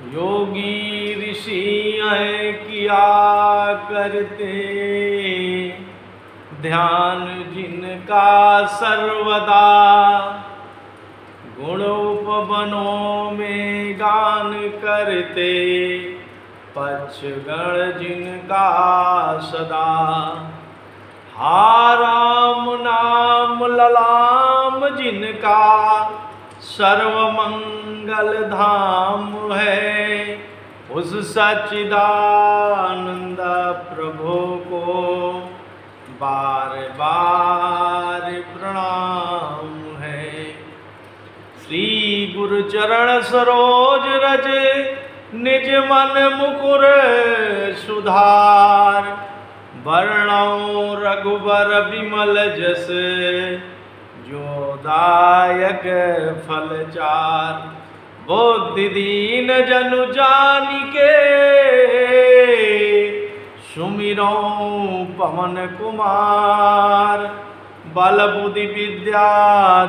योगी ऋषि किया करते, ध्यान जिनका सर्वदा, गुण उपवनों में गान करते, पक्ष गण जिनका सदा। हा राम नाम ललाम जिनका, सर्वमंगल धाम है, उस सच्चिदानंद प्रभु को बार बार प्रणाम है। श्री गुरु चरण सरोज रज, निज मन मुकुर सुधार, वर्णौ रघुबर विमल जस, जो दायक फल चार। बुद्धि दीन जनु जानिके, सुमिरौ पवन कुमार। बल बुद्धि विद्या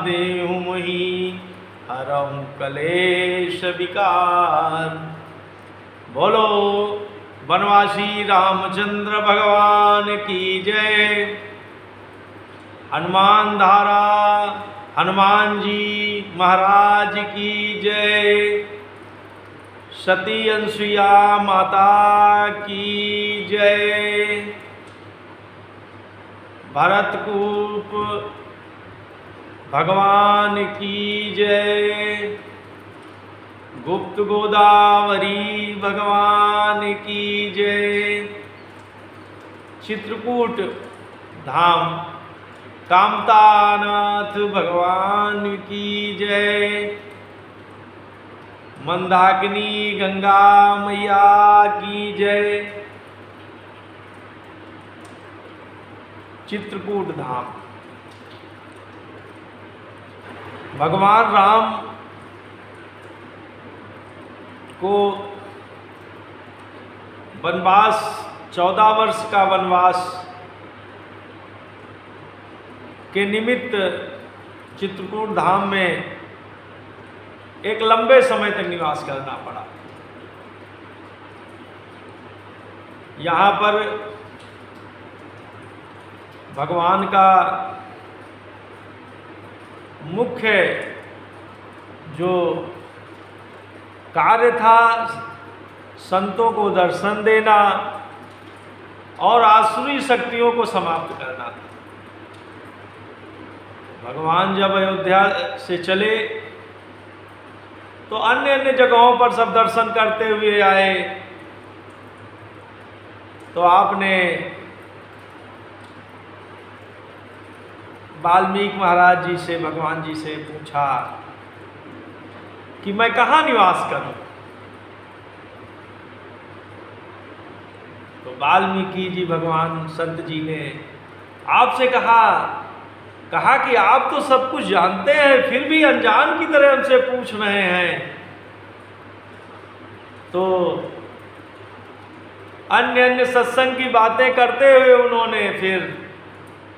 देहु मोहि, हरहु कलेश विकार। बोलो बनवासी रामचंद्र भगवान की जय। हनुमान धारा हनुमान जी महाराज की जय। सती अनुसुईया माता की जय। भरतकूप भगवान की जय। गुप्त गोदावरी भगवान की जय। चित्रकूट धाम कामतानाथ भगवान की जय। मंदाकिनी गंगा मैया की जय। चित्रकूट धाम भगवान राम को वनवास 14 वर्ष का वनवास के निमित्त चित्रकूट धाम में एक लंबे समय तक निवास करना पड़ा। यहाँ पर भगवान का मुख्य जो कार्य था, संतों को दर्शन देना और आसुरी शक्तियों को समाप्त करना था। भगवान जब अयोध्या से चले तो अन्य अन्य जगहों पर सब दर्शन करते हुए आए, तो आपने वाल्मीकि महाराज जी से, भगवान जी से पूछा कि मैं कहाँ निवास करूं। तो वाल्मीकि जी भगवान संत जी ने आपसे कहा कि आप तो सब कुछ जानते हैं, फिर भी अनजान की तरह हमसे पूछ रहे हैं। तो अन्य अन्य सत्संग की बातें करते हुए उन्होंने फिर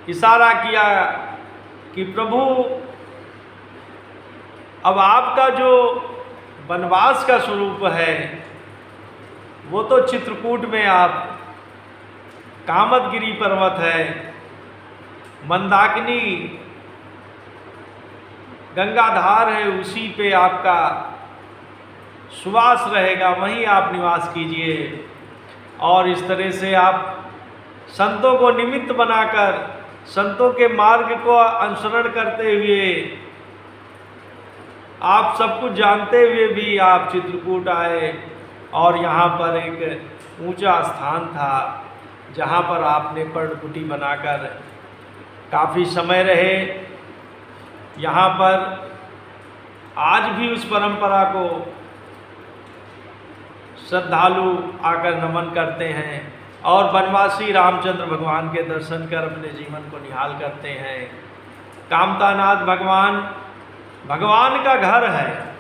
इशारा किया कि प्रभु, अब आपका जो वनवास का स्वरूप है वो तो चित्रकूट में, आप कामदगिरी पर्वत है, मंदाकिनी गंगाधार है, उसी पे आपका सुवास रहेगा, वहीं आप निवास कीजिए। और इस तरह से आप संतों को निमित्त बनाकर, संतों के मार्ग को अनुसरण करते हुए, आप सब कुछ जानते हुए भी आप चित्रकूट आए। और यहाँ पर एक ऊंचा स्थान था जहाँ पर आपने पर्णकुटी बनाकर काफ़ी समय रहे। यहाँ पर आज भी उस परंपरा को श्रद्धालु आकर नमन करते हैं और वनवासी रामचंद्र भगवान के दर्शन कर अपने जीवन को निहाल करते हैं। कामतानाथ भगवान का घर है।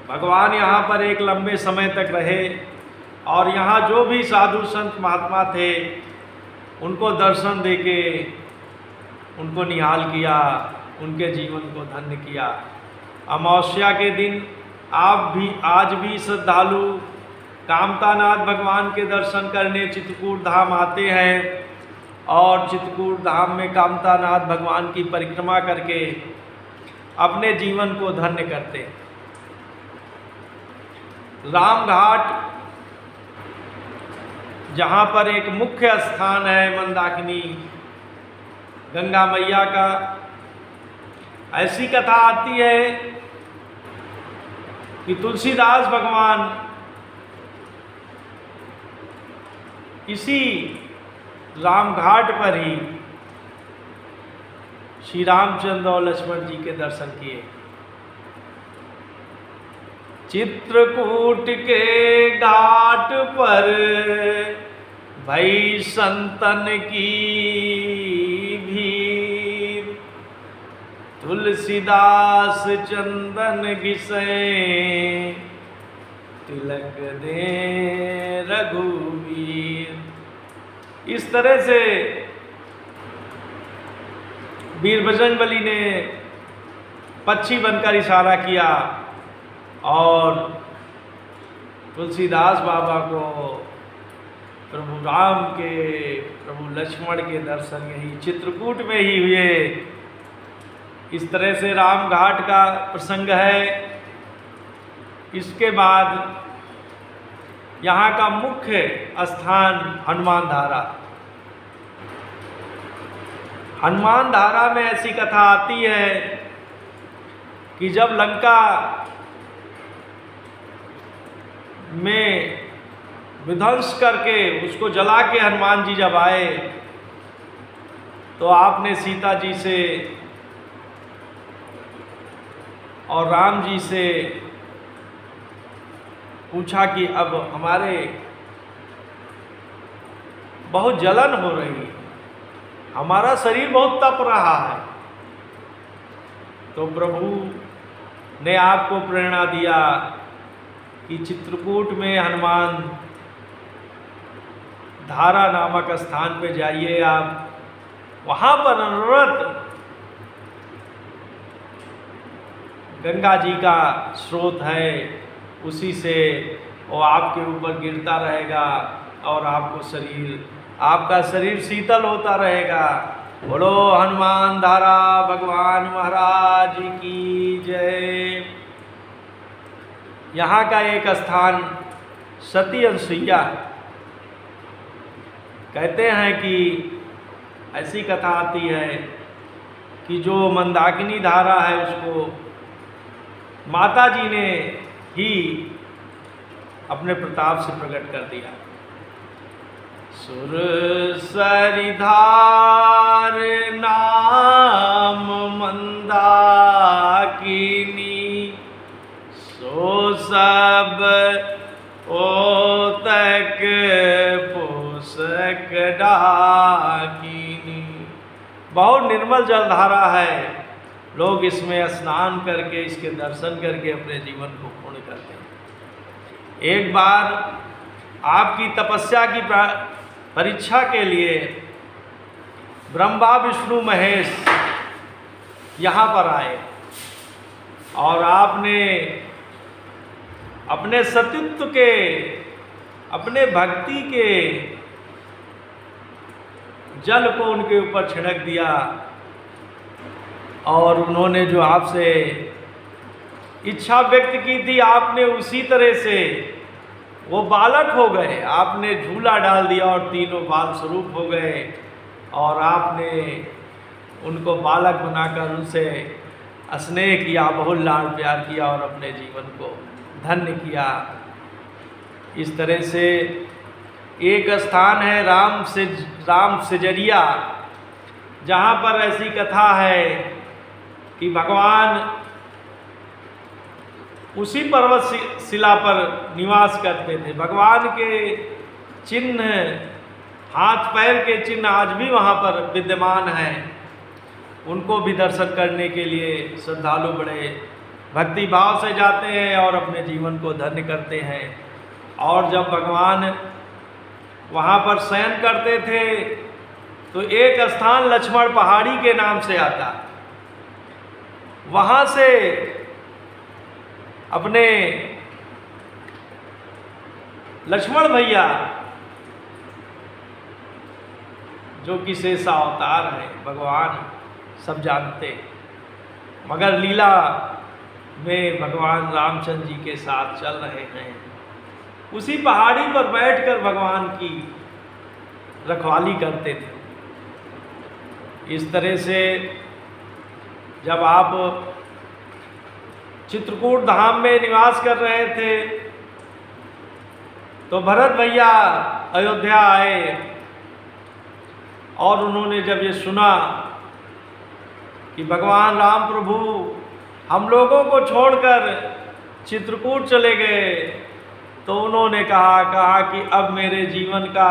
भगवान यहाँ पर एक लंबे समय तक रहे और यहाँ जो भी साधु संत महात्मा थे उनको दर्शन देके उनको निहाल किया, उनके जीवन को धन्य किया। अमावस्या के दिन आप भी आज भी श्रद्धालु कामतानाथ भगवान के दर्शन करने चित्रकूट धाम आते हैं और चित्रकूट धाम में कामतानाथ भगवान की परिक्रमा करके अपने जीवन को धन्य करते हैं। रामघाट जहाँ पर एक मुख्य स्थान है मंदाकिनी गंगा मैया का, ऐसी कथा आती है कि तुलसीदास भगवान इसी रामघाट पर ही श्री रामचंद्र और लक्ष्मण जी के दर्शन किए। चित्रकूट के घाट पर भई संतन की भीड़, तुलसीदास चंदन घिसे तिलक दे रघुवीर। इस तरह से वीर बजरंगबली ने पक्षी बनकर इशारा किया और तुलसीदास बाबा को प्रभु राम के, प्रभु लक्ष्मण के दर्शन यही चित्रकूट में ही हुए। इस तरह से रामघाट का प्रसंग है। इसके बाद यहाँ का मुख्य स्थान हनुमान धारा। हनुमान धारा में ऐसी कथा आती है कि जब लंका में विध्वंस करके उसको जला के हनुमान जी जब आए तो आपने सीता जी से और राम जी से पूछा कि अब हमारे बहुत जलन हो रही है, हमारा शरीर बहुत तप रहा है। तो प्रभु ने आपको प्रेरणा दिया कि चित्रकूट में हनुमान धारा नामक स्थान पे जाइए आप, वहाँ पर अनवरत गंगा जी का स्रोत है, उसी से वो आपके ऊपर गिरता रहेगा और आपका शरीर शीतल होता रहेगा। बोलो हनुमान धारा भगवान महाराज की जय। यहाँ का एक स्थान सती अनसुईया, कहते हैं कि ऐसी कथा आती है कि जो मंदाकिनी धारा है उसको माता जी ने ही अपने प्रताप से प्रकट कर दिया। सुर सरिधार नाम मंदाकिनी, सो सब ओतक पोषक डाकिनी। बहुत निर्मल जलधारा है, लोग इसमें स्नान करके इसके दर्शन करके अपने जीवन को पूर्ण करते हैं। एक बार आपकी तपस्या की परीक्षा के लिए ब्रह्मा विष्णु महेश यहाँ पर आए और आपने अपने सतीत्व के, अपने भक्ति के जल को उनके ऊपर छिड़क दिया और उन्होंने जो आपसे इच्छा व्यक्त की थी आपने उसी तरह से वो बालक हो गए। आपने झूला डाल दिया और तीनों बाल स्वरूप हो गए और आपने उनको बालक बनाकर उनसे स्नेह किया, बहुत लाड प्यार किया और अपने जीवन को धन्य किया। इस तरह से एक स्थान है राम सेजरिया, जहाँ पर ऐसी कथा है कि भगवान उसी पर्वत शिला पर निवास करते थे। भगवान के चिन्ह, हाथ पैर के चिन्ह आज भी वहाँ पर विद्यमान हैं। उनको भी दर्शन करने के लिए श्रद्धालु बड़े भक्ति भाव से जाते हैं और अपने जीवन को धन्य करते हैं। और जब भगवान वहाँ पर शयन करते थे तो एक स्थान लक्ष्मण पहाड़ी के नाम से आता, वहाँ से अपने लक्ष्मण भैया जो कि शेषा अवतार है, भगवान सब जानते, मगर लीला में भगवान रामचंद्र जी के साथ चल रहे हैं। उसी पहाड़ी पर बैठकर भगवान की रखवाली करते थे। इस तरह से जब आप चित्रकूट धाम में निवास कर रहे थे तो भरत भैया अयोध्या आए और उन्होंने जब ये सुना कि भगवान राम प्रभु हम लोगों को छोड़कर चित्रकूट चले गए, तो उन्होंने कहा कि अब मेरे जीवन का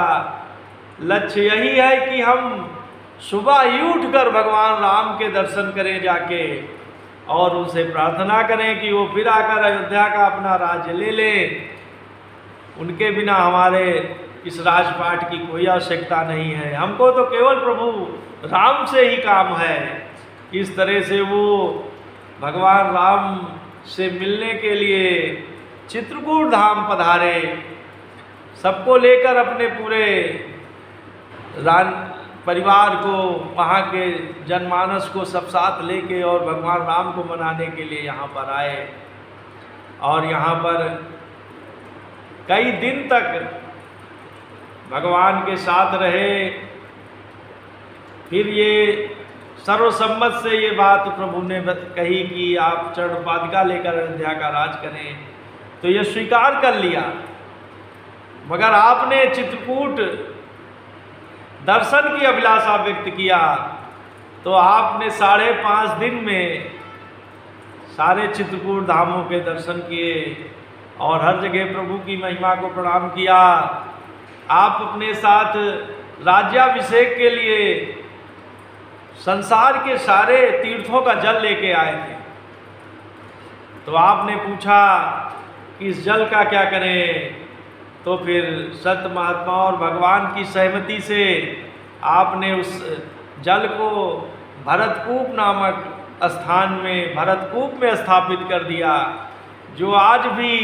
लक्ष्य यही है कि हम सुबह ही उठकर भगवान राम के दर्शन करें जाके, और उनसे प्रार्थना करें कि वो फिर आकर अयोध्या का अपना राज्य ले लें। उनके बिना हमारे इस राजपाट की कोई आवश्यकता नहीं है, हमको तो केवल प्रभु राम से ही काम है। इस तरह से वो भगवान राम से मिलने के लिए चित्रकूट धाम पधारे, सबको लेकर अपने पूरे परिवार को, वहाँ के जनमानस को सब साथ लेके और भगवान राम को मनाने के लिए यहाँ पर आए। और यहाँ पर कई दिन तक भगवान के साथ रहे। फिर ये सर्वसम्मत से ये बात प्रभु ने कही कि आप चरण पादुका लेकर अयोध्या का राज करें, तो ये स्वीकार कर लिया। मगर आपने चित्रकूट दर्शन की अभिलाषा व्यक्त किया, तो आपने 5.5 दिन में सारे चित्रकूट धामों के दर्शन किए और हर जगह प्रभु की महिमा को प्रणाम किया। आप अपने साथ राज्याभिषेक के लिए संसार के सारे तीर्थों का जल लेके आए थे। तो आपने पूछा कि इस जल का क्या करें, तो फिर संत महात्मा और भगवान की सहमति से आपने उस जल को भरतकूप नामक स्थान में, भरतकूप में स्थापित कर दिया, जो आज भी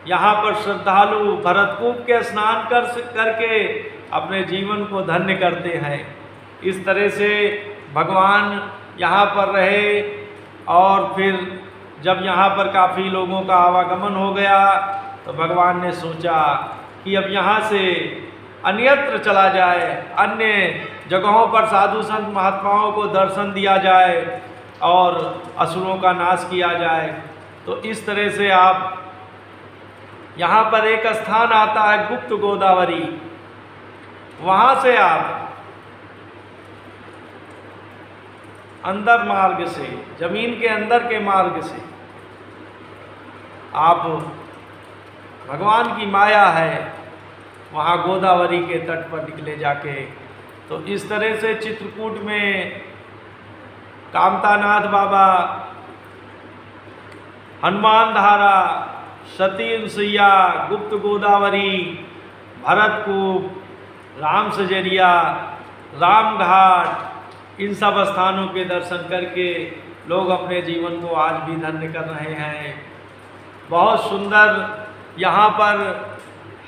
यहाँ पर श्रद्धालु भरतकूप के स्नान करके अपने जीवन को धन्य करते हैं। इस तरह से भगवान यहाँ पर रहे और फिर जब यहाँ पर काफ़ी लोगों का आवागमन हो गया तो भगवान ने सोचा कि अब यहाँ से अन्यत्र चला जाए, अन्य जगहों पर साधु संत महात्माओं को दर्शन दिया जाए और असुरों का नाश किया जाए। तो इस तरह से आप यहाँ पर एक स्थान आता है गुप्त गोदावरी, वहाँ से आप अंदर मार्ग से, जमीन के अंदर के मार्ग से आप, भगवान की माया है, वहाँ गोदावरी के तट पर निकले जाके। तो इस तरह से चित्रकूट में कामतानाथ बाबा, हनुमान धारा, सती अनुसुईया, गुप्त गोदावरी, भरतकूप, राम सजरिया, राम घाट, इन सब स्थानों के दर्शन करके लोग अपने जीवन को आज भी धन्य कर रहे हैं। बहुत सुंदर यहाँ पर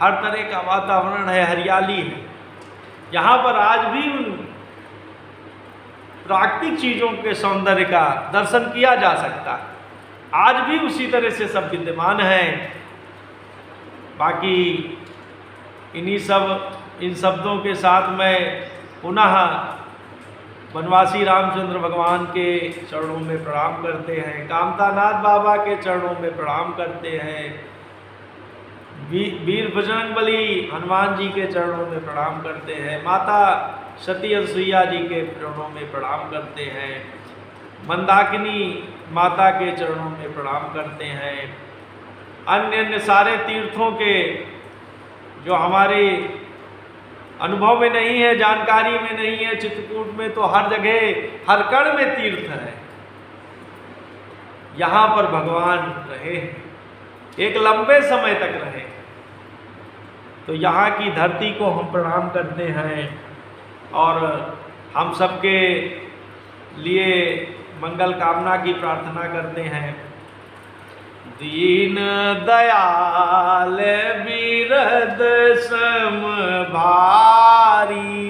हर तरह का वातावरण है, हरियाली है। यहाँ पर आज भी उन प्राकृतिक चीज़ों के सौंदर्य का दर्शन किया जा सकता है, आज भी उसी तरह से सब विद्यमान हैं। बाकी इन शब्दों के साथ मैं पुनः वनवासी रामचंद्र भगवान के चरणों में प्रणाम करते हैं, कामतानाथ बाबा के चरणों में प्रणाम करते हैं, वीर बजरंगबली हनुमान जी के चरणों में प्रणाम करते हैं, माता सती अनुसुईया जी के चरणों में प्रणाम करते हैं, मंदाकिनी माता के चरणों में प्रणाम करते हैं। अन्य सारे तीर्थों के जो हमारे अनुभव में नहीं है, जानकारी में नहीं है, चित्रकूट में तो हर जगह हर कण में तीर्थ है। यहाँ पर भगवान रहे, एक लंबे समय तक रहे। तो यहाँ की धरती को हम प्रणाम करते हैं और हम सबके लिए मंगल कामना की प्रार्थना करते हैं। दीन दयाल बिरद सम भारी,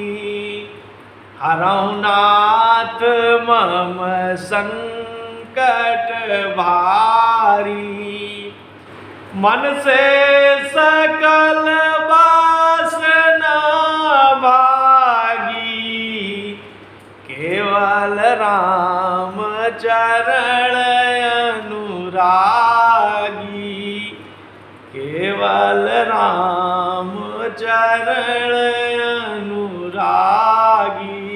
हरौ नाथ मम संकट भारी। मन से सकल वासना भागी, केवल राम चरण अनुरागी, केवल राम चरण अनुरागी।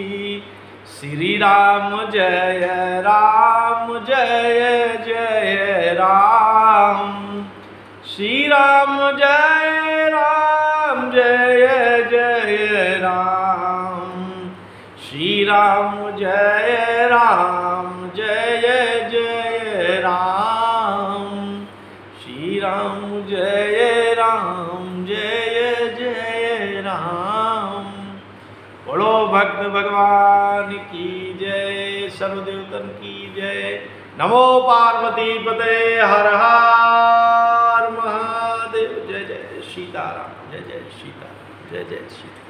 श्री राम जय जय राम, श्री राम जय जय राम, श्री राम जय जय राम, श्री राम जय जय राम। बोलो भक्त भगवान की जय, सर्वदेवतन की जय। नमो पार्वती पते, हर हर महादेव। जय जय सीताराम, जय जय सीताराम, जय जय सीताराम।